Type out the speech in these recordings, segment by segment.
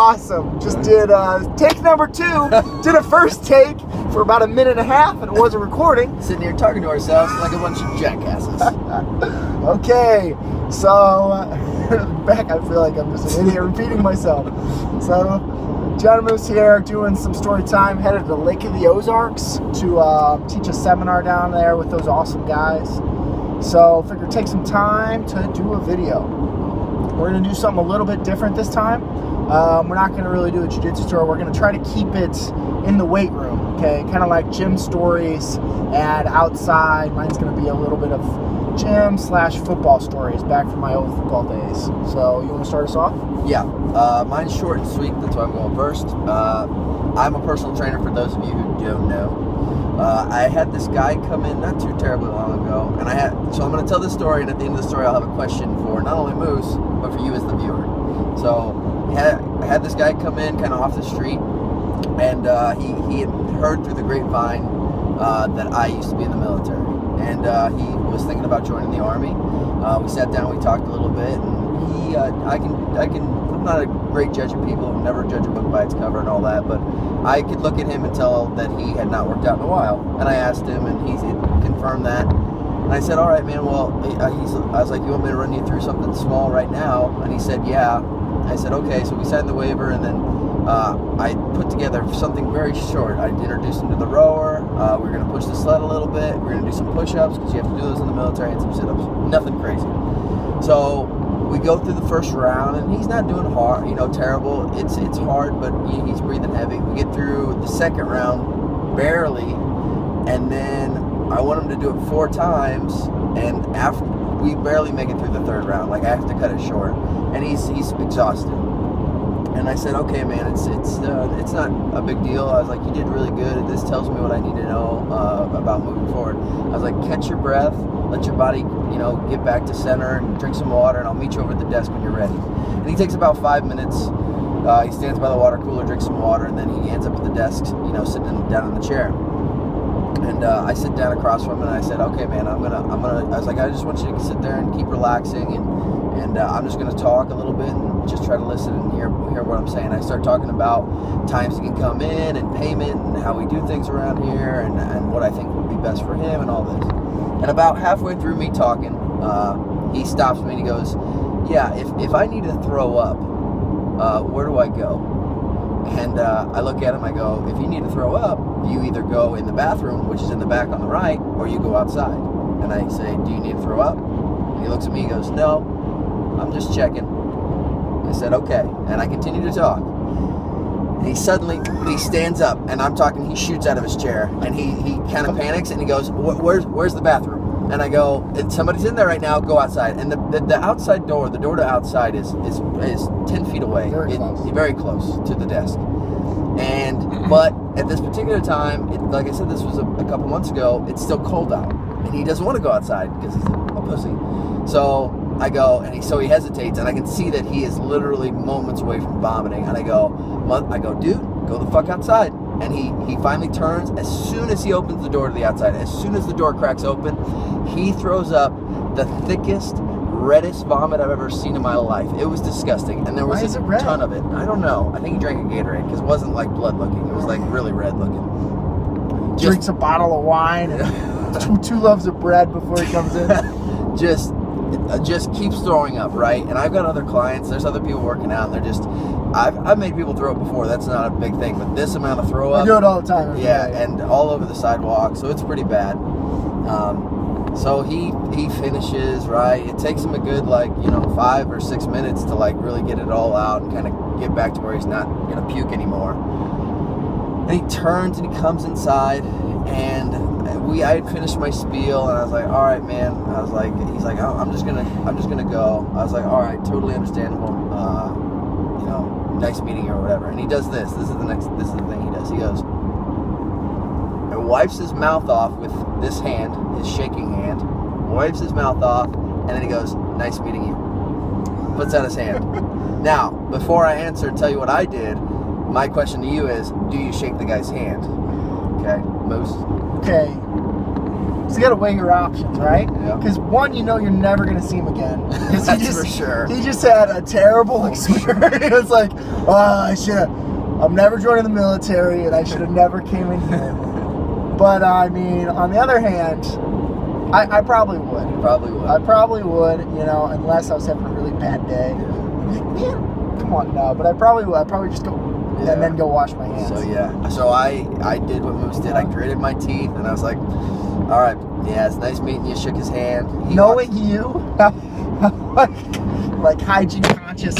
awesome. Just did take number 2. Did a first take for about a minute and a half, and it wasn't recording. Sitting here talking to ourselves like a bunch of jackasses. Okay, so back, I feel like I'm just an idiot repeating myself. So, John Moose here doing some story time, headed to the Lake of the Ozarks to teach a seminar down there with those awesome guys. So, figured take some time to do a video. We're going to do something a little bit different this time. We're not going to really do a jiu-jitsu story. We're going to try to keep it in the weight room, okay? Kind of like gym stories and outside. Mine's going to be a little bit of gym/football stories back from my old football days. So, you want to start us off? Yeah. Mine's short and sweet. That's why I'm going first. I'm a personal trainer for those of you who don't know. I had this guy come in not too terribly long ago, and so I'm going to tell this story, and at the end of the story I'll have a question for not only Moose, but for you as the viewer. So I had this guy come in kind of off the street, and he had heard through the grapevine that I used to be in the military, and he was thinking about joining the Army. We sat down, we talked a little bit, and I'm not a great judge of people, never judge a book by its cover and all that, but I could look at him and tell that he had not worked out in a while. And I asked him, and he confirmed that. And I said, all right, man, well, I was like, you want me to run you through something small right now? And he said, yeah. I said, okay. So we signed the waiver, and then I put together something very short. I introduced him to the rower. We were going to push the sled a little bit. We were going to do some push-ups, because you have to do those in the military, and some sit-ups. Nothing crazy. So we go through the first round, and he's not doing hard, terrible. It's hard, but he's breathing heavy. We get through the second round, barely, and then I want him to do it 4 times, and after we barely make it through the third round. Like, I have to cut it short, and he's exhausted. And I said, okay, man, it's not a big deal. I was like, you did really good. This tells me what I need to know about moving forward. I was like, catch your breath, let your body, get back to center, and drink some water, and I'll meet you over at the desk when you're ready. And he takes about 5 minutes. He stands by the water cooler, drinks some water, and then he ends up at the desk, sitting down in the chair. And I sit down across from him, and I said, okay, man, I was like, I just want you to sit there and keep relaxing, and I'm just going to talk a little bit and just try to listen and hear what I'm saying. I start talking about times he can come in and payment and how we do things around here and what I think would be best for him and all this. And about halfway through me talking, he stops me and he goes, yeah, if I need to throw up, where do I go? And I look at him, I go, if you need to throw up, you either go in the bathroom, which is in the back on the right, or you go outside. And I say, do you need to throw up? And he looks at me and goes, no, I'm just checking. I said, okay. And I continue to talk. And he stands up, and I'm talking, he shoots out of his chair, and he kind of panics, and he goes, where's the bathroom? And I go, if somebody's in there right now, go outside. And the outside door, the door to outside is 10 feet away. Very close to the desk. But at this particular time, like I said, this was a couple months ago, it's still cold out. And he doesn't want to go outside because he's a pussy. So I go, and he hesitates, and I can see that he is literally moments away from vomiting. And I go, dude, go the fuck outside. And he finally turns. As soon as he opens the door to the outside, as soon as the door cracks open, he throws up the thickest, reddest vomit I've ever seen in my life. It was disgusting, and there was a ton of it. I don't know. I think he drank a Gatorade, because it wasn't like blood looking. It was like really red looking. Drinks a bottle of wine and 2 loaves of bread before he comes in. just keeps throwing up, right? And I've got other clients. There's other people working out, and they're just. I've made people throw up before. That's not a big thing, but this amount of throw up. I do it all the time. Yeah, and all over the sidewalk, so it's pretty bad. So he finishes, right? It takes him a good 5 or 6 minutes to really get it all out and kind of get back to where he's not gonna puke anymore. And he turns and he comes inside, and I had finished my spiel, and I was like, all right, man. I was like, he's like, I'm just gonna go. I was like, all right, totally understandable. Nice meeting you or whatever. And he does this. This is the thing he does. He goes and wipes his mouth off with this hand, his shaking hand, wipes his mouth off, and then he goes, nice meeting you. Puts out his hand. Now, before I answer and tell you what I did, my question to you is, do you shake the guy's hand? Okay, Moose? Okay. So you got to weigh your options, right? Yeah. Because one, you know you're never going to see him again. That's for sure. He just had a terrible experience. Like, I'm never joining the military, and I should have never came in here. But I mean, on the other hand, I probably would. Probably would. I probably would, you know, unless I was having a really bad day. I'm like, man, come on, no. But I probably would. I'd probably just go and then go wash my hands. So yeah. So I did what Moose did. I gritted my teeth, and I was like, all right, yeah, it's nice meeting you. Shook his hand. Knowing you, like hygiene conscious.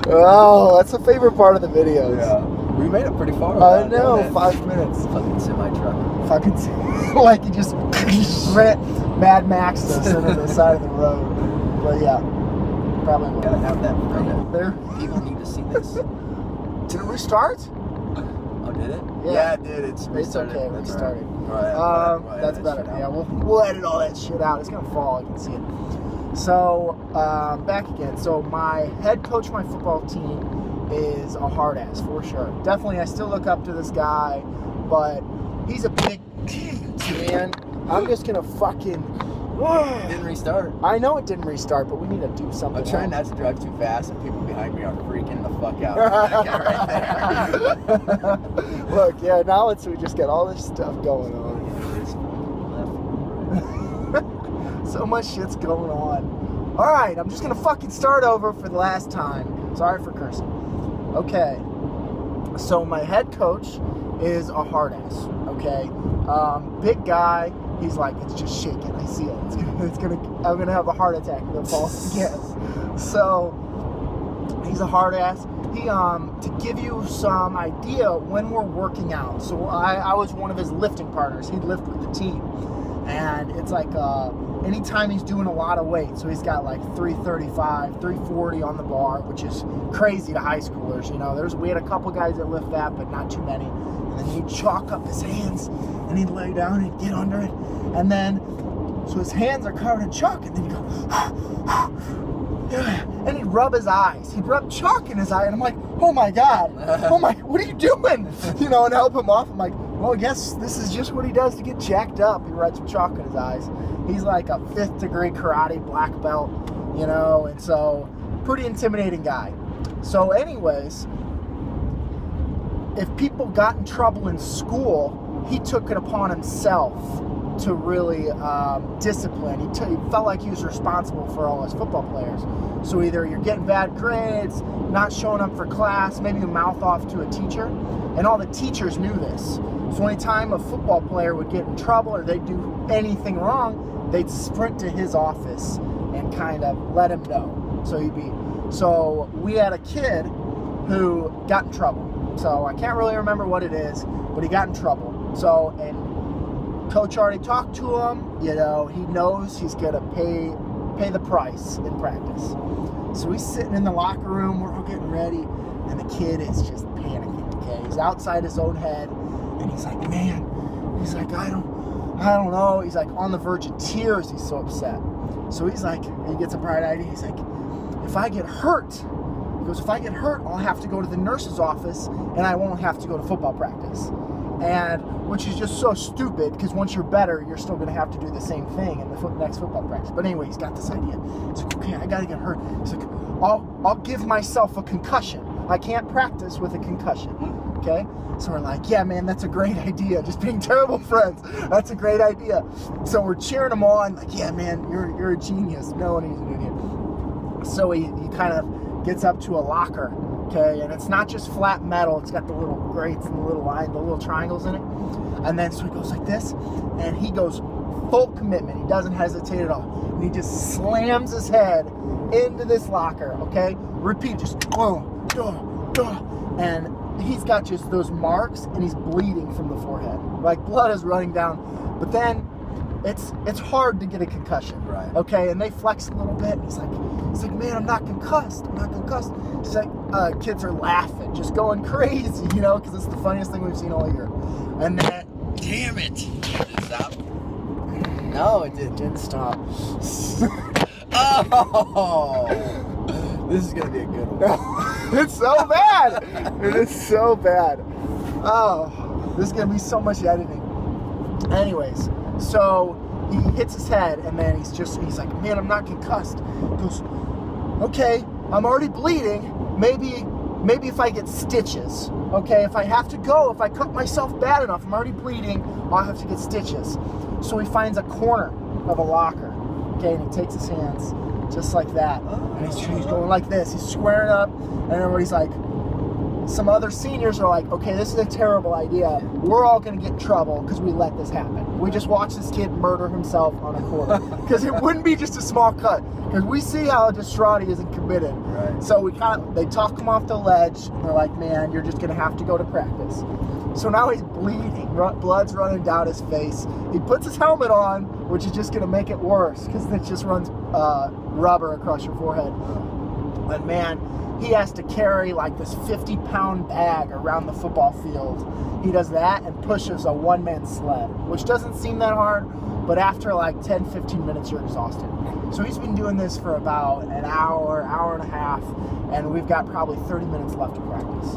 Oh, that's the favorite part of the videos. Yeah. We made it pretty far. I know, 5 minutes. Fucking semi-truck. Fucking like you just ran Mad Max us into the side of the road. But yeah, probably would. Gotta have that permit. There. People need to see this. Did it restart? Oh, did it? Yeah, it did. It's restarted. okay, restarted. Right. That's better. Yeah, we'll edit all that shit out. It's gonna fall. You can see it. So back again. So my head coach, of my football team, is a hard ass for sure. Definitely, I still look up to this guy, but he's a big man. I'm just gonna fucking. It didn't restart. I know it didn't restart, but we need to do something. I'm trying not to drive too fast, and people behind me are freaking the fuck out. Right there. Look, yeah, now we just got all this stuff going on. So much shit's going on. All right, I'm just gonna fucking start over for the last time. Sorry for cursing. Okay, so my head coach is a hard ass. Okay, big guy. He's like, it's just shaking. I see it. I'm gonna have a heart attack if it falls again. So he's a hard ass. He to give you some idea when we're working out. So I was one of his lifting partners. He'd lift with the team, and it's like anytime he's doing a lot of weight. So he's got like 335, 340 on the bar, which is crazy to high schoolers. You know, we had a couple guys that lift that, but not too many. And then he'd chalk up his hands, and he'd lay down, and he'd get under it, and then so his hands are covered in chalk, and then he'd go, and he'd rub his eyes. He'd rub chalk in his eye, and I'm like, oh my God, what are you doing? You know, and help him off. I'm like, well, I guess this is just what he does to get jacked up. He rubs some chalk in his eyes. He's like a 5th degree karate black belt, you know, and so pretty intimidating guy. So anyways, if people got in trouble in school, he took it upon himself to really discipline. He felt like he was responsible for all his football players. So either you're getting bad grades, not showing up for class, maybe you mouth off to a teacher, and all the teachers knew this. So anytime a football player would get in trouble or they'd do anything wrong, they'd sprint to his office and kind of let him know. So we had a kid who got in trouble. So I can't really remember what it is, but he got in trouble. So, and coach already talked to him, you know, he knows he's gonna pay the price in practice. So he's sitting in the locker room, we're all getting ready, and the kid is just panicking, okay? He's outside his own head, and he's like, man, he's like, I don't know. He's like on the verge of tears, he's so upset. So he's like, he gets a bright idea, he's like, if I get hurt, I'll have to go to the nurse's office and I won't have to go to football practice. And which is just so stupid because once you're better, you're still going to have to do the same thing in the next football practice. But anyway, he's got this idea. He's like, okay, I got to get hurt. He's like, I'll give myself a concussion. I can't practice with a concussion. Okay? So we're like, yeah, man, that's a great idea. Just being terrible friends. That's a great idea. So we're cheering him on. Like, yeah, man, you're a genius. No one is an idiot. So he kind of gets up to a locker, okay, and it's not just flat metal, it's got the little grates and the little triangles in it, and then so he goes like this, and he goes full commitment, he doesn't hesitate at all, and he just slams his head into this locker, okay, repeat, just and he's got just those marks, and he's bleeding from the forehead, like blood is running down, but then it's hard to get a concussion, right? Okay, and they flex a little bit. And he's like, man, I'm not concussed. He's like, kids are laughing, just going crazy, you know, because it's the funniest thing we've seen all year. And then, damn it! Did it stop? No, it didn't stop. Oh, this is gonna be a good one. It's so bad. It is so bad. Oh, this is gonna be so much editing. Anyways, so he hits his head, and then he's like, man, I'm not concussed. He goes, okay, I'm already bleeding. Maybe if I get stitches, okay? If I have to go, if I cut myself bad enough, I'm already bleeding, I'll have to get stitches. So he finds a corner of a locker, okay, and he takes his hands just like that. And he's going like this. He's squaring up, and everybody's like, some other seniors are like, okay, this is a terrible idea. We're all going to get in trouble because we let this happen. We just watched this kid murder himself on a corner. Because it wouldn't be just a small cut. Because we see how Destrati isn't committed. Right. So they talk him off the ledge, and they're like, man, you're just going to have to go to practice. So now he's bleeding. Blood's running down his face. He puts his helmet on, which is just going to make it worse because it just runs rubber across your forehead. And man, he has to carry like this 50-pound bag around the football field. He does that and pushes a one-man sled, which doesn't seem that hard, but after like 10, 15 minutes, you're exhausted. So he's been doing this for about an hour, hour and a half, and we've got probably 30 minutes left of practice.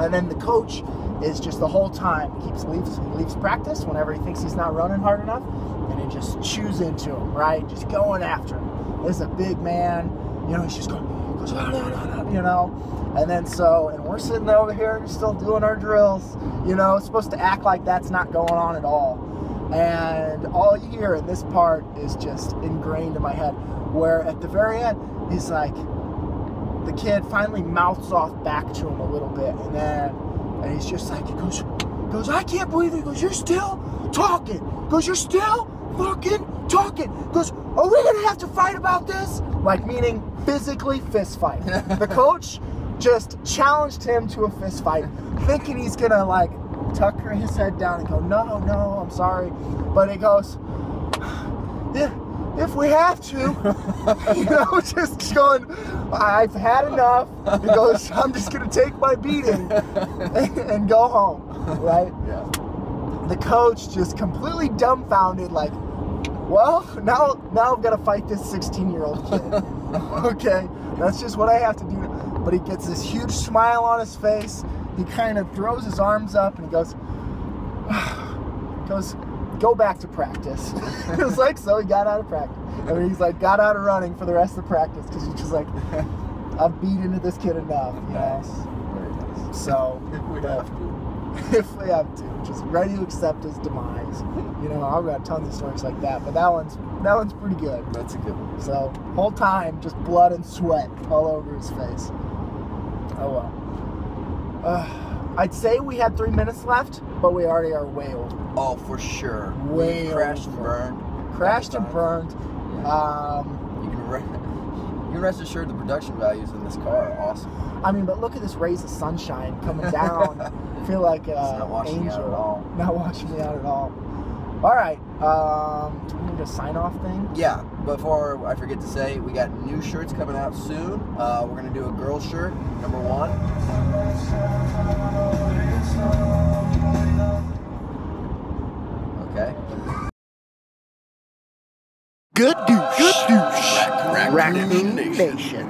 And then the coach is just the whole time, he leaves practice whenever he thinks he's not running hard enough, and he just chews into him, right? Just going after him. This is a big man, you know, he's just going, you know, and then and we're sitting over here still doing our drills, you know, supposed to act like that's not going on at all. And all you hear in this part is just ingrained in my head, where at the very end, he's like, the kid finally mouths off back to him a little bit, and he's just like, he goes, I can't believe it. He goes, you're still talking. He goes, you're still fucking talking. He goes, are we gonna have to fight about this? Like, meaning physically fist fight. The coach just challenged him to a fist fight, thinking he's gonna like tuck his head down and go, no, I'm sorry. But he goes, yeah, if we have to, you know, just going, I've had enough. He goes, I'm just gonna take my beating and go home, right? Yeah. The coach just completely dumbfounded, like, well, now I've got to fight this 16-year-old kid. Okay, that's just what I have to do. But he gets this huge smile on his face. He kind of throws his arms up and he goes, go back to practice. It was like, so he got out of practice. I mean, he's like, got out of running for the rest of the practice because he's just like, I've beat into this kid enough. You Nice. know? Very nice. So, We have to. if we have to, just ready to accept his demise. You know, I've got tons of stories like that, but that one's pretty good. That's a good one. So, whole time, just blood and sweat all over his face. Oh well. I'd say we had 3 minutes left, but we already are way over. Oh, for sure. Way We crashed and over. burned. Crashed and burned. Yeah. You can rest assured the production values in this car are awesome. I mean, but look at this rays of sunshine coming down. I feel like an not watching me angel. out at all. Not watching me out at all. All right. Do we need a sign-off thing? Yeah, before I forget to say, we got new shirts coming out soon. We're going to do a girl shirt, number 1. Okay. Good douche. Good douche. Raccoon Raccoon Nation. Nation.